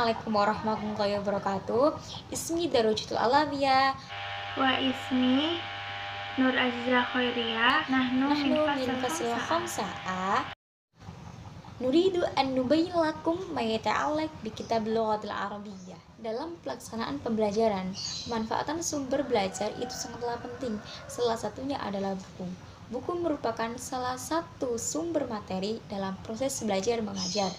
Assalamualaikum warahmatullahi wabarakatuh. Ismi Darojatul Alamiyah. Wa ismi Nur Azizah Khairiyah. Nahnu min fasil fasil khamsa A. Nuridu an nubayyin lakum ma yata'allaq bi kitabil lughatil arabiyyah. Dalam pelaksanaan pembelajaran, manfaatan sumber belajar itu sangatlah penting. Salah satunya adalah buku. Buku merupakan salah satu sumber materi dalam proses belajar mengajar.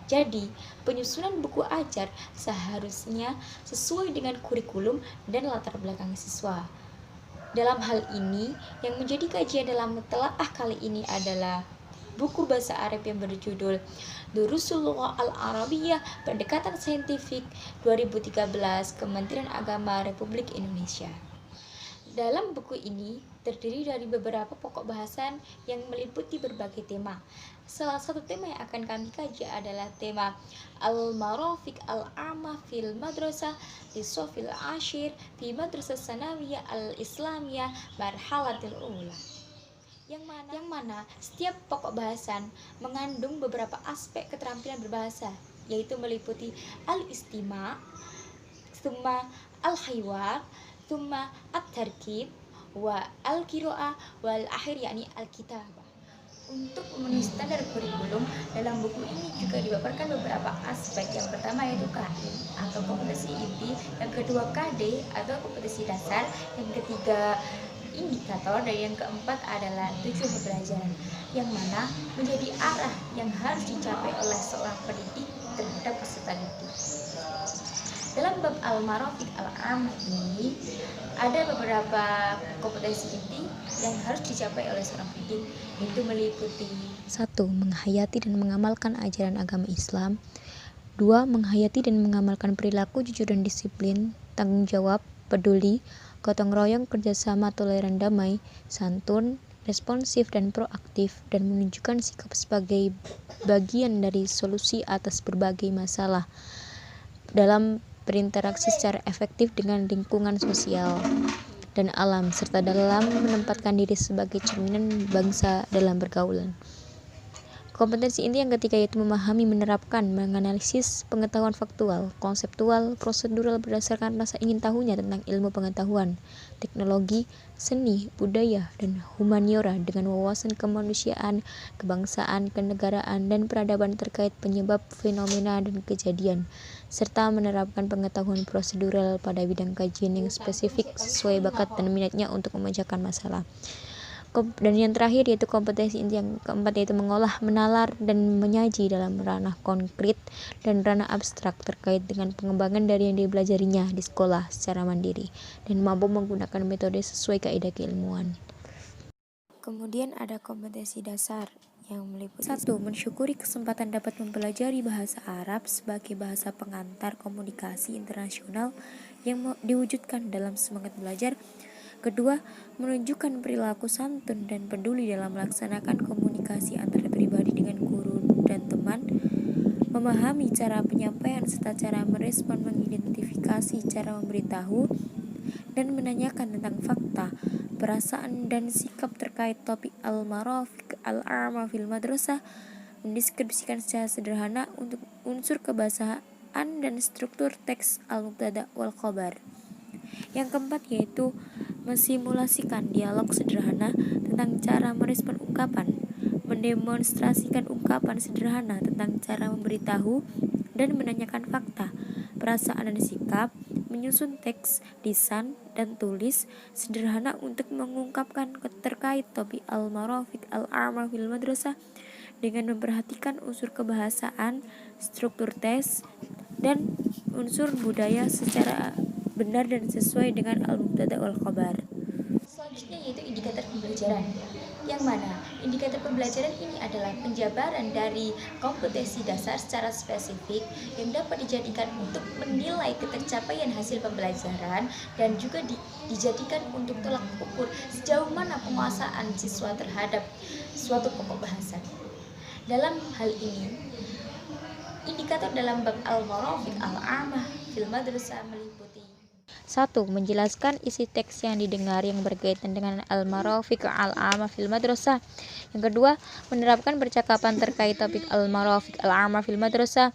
Jadi, penyusunan buku ajar seharusnya sesuai dengan kurikulum dan latar belakang siswa. Dalam hal ini, yang menjadi kajian dalam telaah kali ini adalah buku bahasa Arab yang berjudul Durusul Lughah Al-Arabiyyah Pendekatan Saintifik 2013 Kementerian Agama Republik Indonesia. Dalam buku ini terdiri dari beberapa pokok bahasan yang meliputi berbagai tema. Salah satu tema yang akan kami kaji adalah tema Al-Marafiq Al-Amah fil Madrasah Lisofil Ashir fi Madrasah Sanawiyah Al-Islamiyah Marhalatil Ula. Yang mana setiap pokok bahasan mengandung beberapa aspek keterampilan berbahasa, yaitu meliputi al-istima', tsumma al-hiwar, tsumma at-tarkib, wa al-qira'ah, wal akhir yakni al-kitabah. Untuk memenuhi standar kurikulum, dalam buku ini juga dipaparkan beberapa aspek. Yang pertama yaitu KI atau kompetensi inti, yang kedua KD atau kompetensi dasar, yang ketiga indikator, dan yang keempat adalah tujuan pembelajaran, yang mana menjadi arah yang harus dicapai oleh seorang pendidik terhadap peserta didik. Dalam bab al-marafiq al-amah ini ada beberapa kompetensi inti yang harus dicapai oleh seorang pendidik, yaitu meliputi 1. Menghayati dan mengamalkan ajaran agama Islam. 2. Menghayati dan mengamalkan perilaku jujur dan disiplin, tanggung jawab, peduli, gotong royong, kerjasama, toleran, damai, santun, responsif dan proaktif, dan menunjukkan sikap sebagai bagian dari solusi atas berbagai masalah dalam berinteraksi secara efektif dengan lingkungan sosial dan alam, serta dalam menempatkan diri sebagai cerminan bangsa dalam pergaulan. Kompetensi inti yang ketiga yaitu memahami, menerapkan, menganalisis pengetahuan faktual, konseptual, prosedural berdasarkan rasa ingin tahunya tentang ilmu pengetahuan, teknologi, seni, budaya, dan humaniora dengan wawasan kemanusiaan, kebangsaan, kenegaraan, dan peradaban terkait penyebab fenomena dan kejadian, serta menerapkan pengetahuan prosedural pada bidang kajian yang spesifik sesuai bakat dan minatnya untuk memecahkan masalah. Dan yang terakhir yaitu kompetensi inti yang keempat yaitu mengolah, menalar, dan menyaji dalam ranah konkret dan ranah abstrak terkait dengan pengembangan dari yang dipelajarinya di sekolah secara mandiri dan mampu menggunakan metode sesuai kaidah keilmuan. Kemudian ada kompetensi dasar yang meliputi 1. Mensyukuri kesempatan dapat mempelajari bahasa Arab sebagai bahasa pengantar komunikasi internasional yang diwujudkan dalam semangat belajar. Kedua, menunjukkan perilaku santun dan peduli dalam melaksanakan komunikasi antara pribadi dengan guru dan teman, memahami cara penyampaian serta cara merespon, mengidentifikasi cara memberitahu, dan menanyakan tentang fakta, perasaan, dan sikap terkait topik al-marafiq al-amah fil madrasah, mendeskripsikan secara sederhana untuk unsur kebahasaan dan struktur teks al-mubtada wal khabar. Yang keempat yaitu mensimulasikan dialog sederhana tentang cara merespon ungkapan, mendemonstrasikan ungkapan sederhana tentang cara memberitahu dan menanyakan fakta, perasaan dan sikap, menyusun teks, lisan, dan tulis sederhana untuk mengungkapkan terkait topik al-marafiq al-amah fil madrasah dengan memperhatikan unsur kebahasaan, struktur teks, dan unsur budaya secara benar dan sesuai dengan al-mubtada wal khabar. Selanjutnya yaitu indikator pembelajaran, yang mana indikator pembelajaran ini adalah penjabaran dari kompetensi dasar secara spesifik yang dapat dijadikan untuk menilai ketercapaian hasil pembelajaran dan juga dijadikan untuk tolak ukur sejauh mana penguasaan siswa terhadap suatu pokok bahasan. Dalam hal ini, indikator dalam bab al-marafiq al-amah fil madrasah meliputi 1. Menjelaskan isi teks yang didengar yang berkaitan dengan al-marafiq al-amah fil madrasah. Yang kedua, menerapkan percakapan terkait topik al-marafiq al-amah fil madrasah.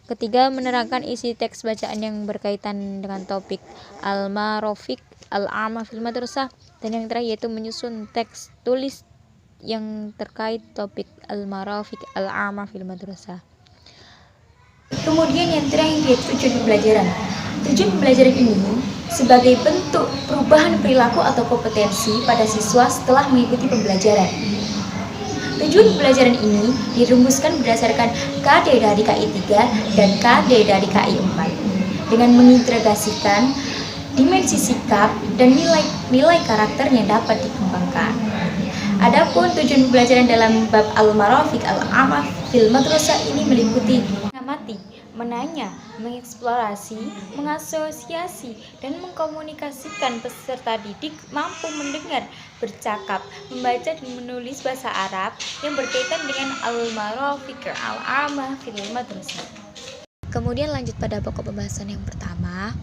Ketiga, menerangkan isi teks bacaan yang berkaitan dengan topik al-marafiq al-'amah fil madrasah. Dan yang terakhir yaitu menyusun teks tulis yang terkait topik al-marafiq al-'amah fil madrasah. Kemudian yang terakhir yaitu tujuan pembelajaran. Tujuan pembelajaran ini sebagai bentuk perubahan perilaku atau kompetensi pada siswa setelah mengikuti pembelajaran. Tujuan pembelajaran ini dirumuskan berdasarkan KD dari KI 3 dan KD dari KI 4 dengan mengintegrasikan dimensi sikap dan nilai karakter yang dapat dikembangkan. Adapun tujuan pembelajaran dalam bab al-marafiq al-'amah fil madrasah ini meliputi mengamati, menanya, mengeksplorasi, mengasosiasi, dan mengkomunikasikan peserta didik mampu mendengar, bercakap, membaca, dan menulis bahasa Arab yang berkaitan dengan al-marafiq al-'amah fil madrasah. Kemudian lanjut pada pokok pembahasan yang pertama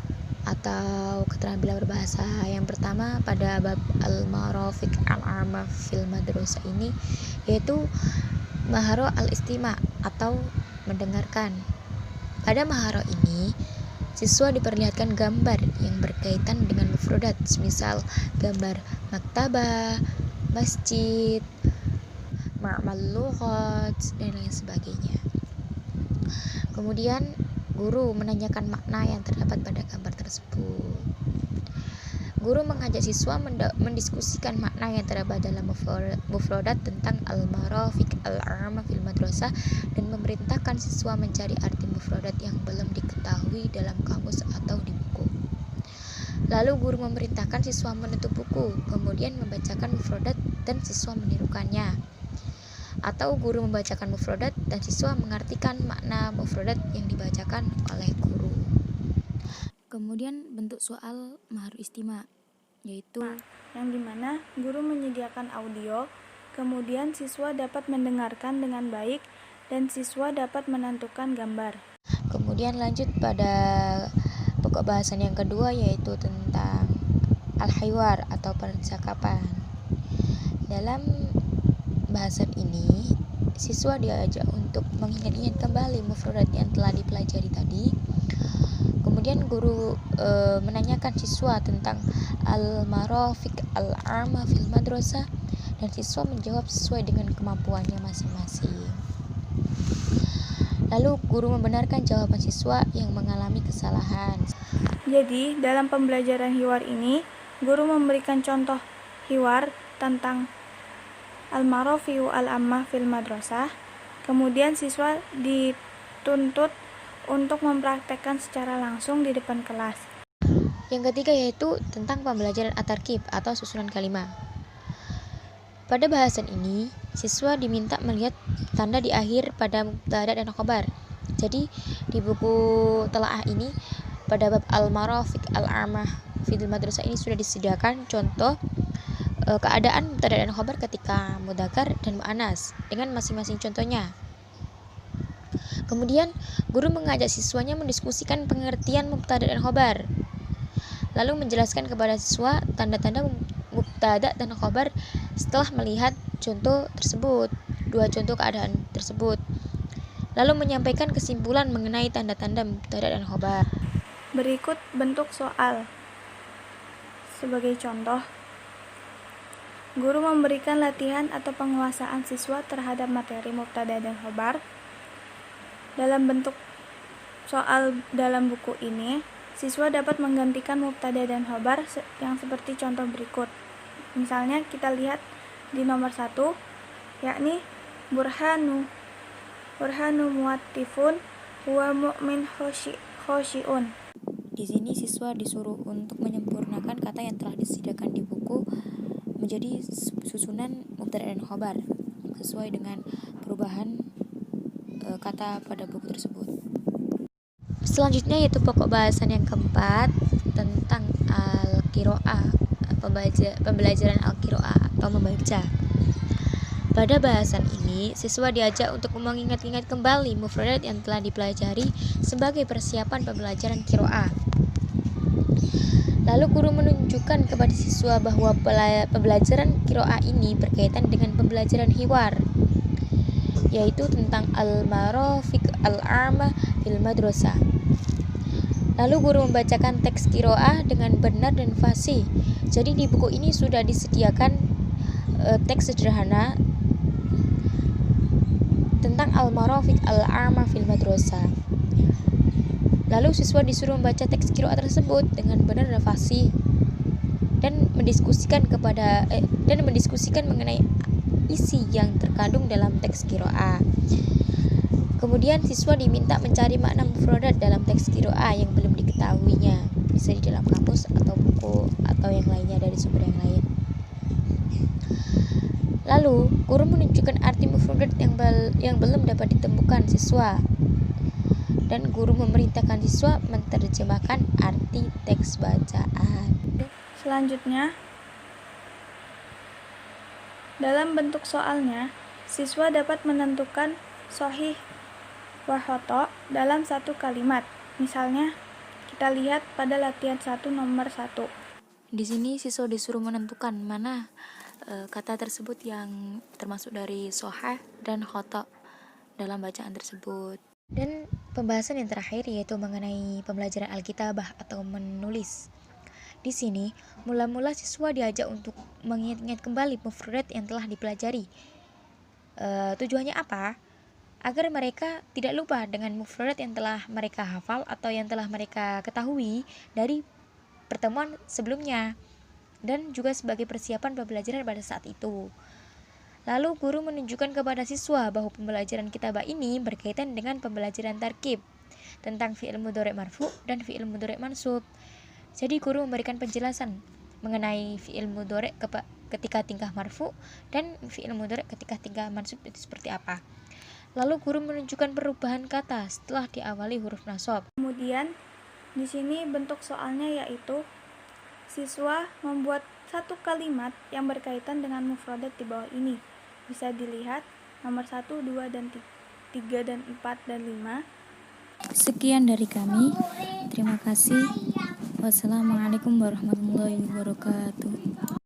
atau keterampilan berbahasa yang pertama pada bab al-marafiq al-'amah fil madrasah ini, yaitu maharo al-istima' atau mendengarkan. Pada maharo ini, siswa diperlihatkan gambar yang berkaitan dengan mufradat, misal gambar maktabah, masjid, ma'mal lughat, dan lain sebagainya. Kemudian guru menanyakan makna yang terdapat pada gambar tersebut. Guru mengajak siswa mendiskusikan makna yang terdapat dalam mufradat tentang al-marafiq al-'amah fil madrasah dan memerintahkan siswa mencari arti mufradat yang belum diketahui dalam kamus atau di buku. Lalu guru memerintahkan siswa menutup buku, kemudian membacakan mufradat dan siswa menirukannya. Atau guru membacakan mufradat dan siswa mengartikan makna mufradat yang dibacakan oleh guru. Kemudian bentuk soal mahar istima, yaitu yang dimana guru menyediakan audio, kemudian siswa dapat mendengarkan dengan baik dan siswa dapat menentukan gambar. Kemudian lanjut pada pokok bahasan yang kedua, yaitu tentang al-hiwar atau percakapan. Dalam bahasan ini, siswa diajak untuk mengingat-ingat kembali mufradat yang telah dipelajari tadi. Kemudian guru menanyakan siswa tentang al-marafiq al-'amah fil madrasah dan siswa menjawab sesuai dengan kemampuannya masing-masing. Lalu guru membenarkan jawaban siswa yang mengalami kesalahan. Jadi, dalam pembelajaran hiwar ini, guru memberikan contoh hiwar tentang al-marafiq al-'amah fil madrasah. Kemudian siswa dituntut untuk mempraktekkan secara langsung di depan kelas. Yang ketiga yaitu tentang pembelajaran at-tarkib atau susunan kalimat. Pada bahasan ini, siswa diminta melihat tanda di akhir pada mubtada dan khabar. Jadi, di buku telaah ini pada bab al-marafiq al-'amah fil madrasah ini sudah disediakan contoh keadaan mubtada dan khabar ketika mudzakkar dan muannas dengan masing-masing contohnya. Kemudian, guru mengajak siswanya mendiskusikan pengertian mubtada dan khabar. Lalu menjelaskan kepada siswa tanda-tanda mubtada dan khabar setelah melihat contoh tersebut, dua contoh keadaan tersebut. Lalu menyampaikan kesimpulan mengenai tanda-tanda mubtada dan khabar. Berikut bentuk soal. Sebagai contoh, guru memberikan latihan atau penguasaan siswa terhadap materi mubtada dan khabar. Dalam bentuk soal dalam buku ini, siswa dapat menggantikan mubtada dan khabar yang seperti contoh berikut. Misalnya kita lihat di nomor 1, yakni burhanu muattifun huwa mu'min khosyi'un. Di sini siswa disuruh untuk menyempurnakan kata yang telah disediakan di buku menjadi susunan mubtada dan khabar sesuai dengan perubahan kata pada buku tersebut. Selanjutnya yaitu pokok bahasan yang keempat tentang al-qiraah, pembelajaran al-qiraah atau membaca. Pada bahasan ini, siswa diajak untuk mengingat-ingat kembali mufradat yang telah dipelajari sebagai persiapan pembelajaran qiraah. Lalu guru menunjukkan kepada siswa bahwa pembelajaran qiraah ini berkaitan dengan pembelajaran hiwar. yaitu tentang al-marafiq al-a'ma fil madrasah. Lalu guru membacakan teks qiraah dengan benar dan fasih. Jadi di buku ini sudah disediakan teks sederhana tentang al-marafiq al-a'ma fil madrasah. Lalu siswa disuruh membaca teks qiraah tersebut dengan benar dan fasih dan mendiskusikan mengenai isi yang terkandung dalam teks qiraah. Kemudian siswa diminta mencari makna mufradat dalam teks qiraah yang belum diketahuinya, bisa di dalam kamus atau buku atau yang lainnya dari sumber yang lain. Lalu, guru menunjukkan arti mufradat yang belum dapat ditemukan siswa. Dan guru memerintahkan siswa menerjemahkan arti teks bacaan. Selanjutnya, dalam bentuk soalnya, siswa dapat menentukan sahih wa khoto dalam satu kalimat. Misalnya, kita lihat pada latihan 1 nomor 1. Di sini siswa disuruh menentukan mana kata tersebut yang termasuk dari sahih dan khoto dalam bacaan tersebut. Dan pembahasan yang terakhir yaitu mengenai pembelajaran Alkitabah atau menulis. Di sini, mula-mula siswa diajak untuk mengingat-ingat kembali mufradat yang telah dipelajari. Tujuannya apa? Agar mereka tidak lupa dengan mufradat yang telah mereka hafal atau yang telah mereka ketahui dari pertemuan sebelumnya, dan juga sebagai persiapan pembelajaran pada saat itu. Lalu guru menunjukkan kepada siswa bahwa pembelajaran kitabah ini berkaitan dengan pembelajaran tarkib tentang fi'il mudhari' marfu' dan fi'il mudhari' mansub. Jadi guru memberikan penjelasan mengenai fi'il mudhari' ketika tingkah marfu' dan fi'il mudhari' ketika tingkah mansub itu seperti apa. Lalu guru menunjukkan perubahan kata setelah diawali huruf nasab. Kemudian, di sini bentuk soalnya yaitu siswa membuat satu kalimat yang berkaitan dengan mufradat di bawah ini. Bisa dilihat nomor 1, 2, dan 3, dan 4, dan 5. Sekian dari kami. Terima kasih. Wassalamualaikum warahmatullahi wabarakatuh.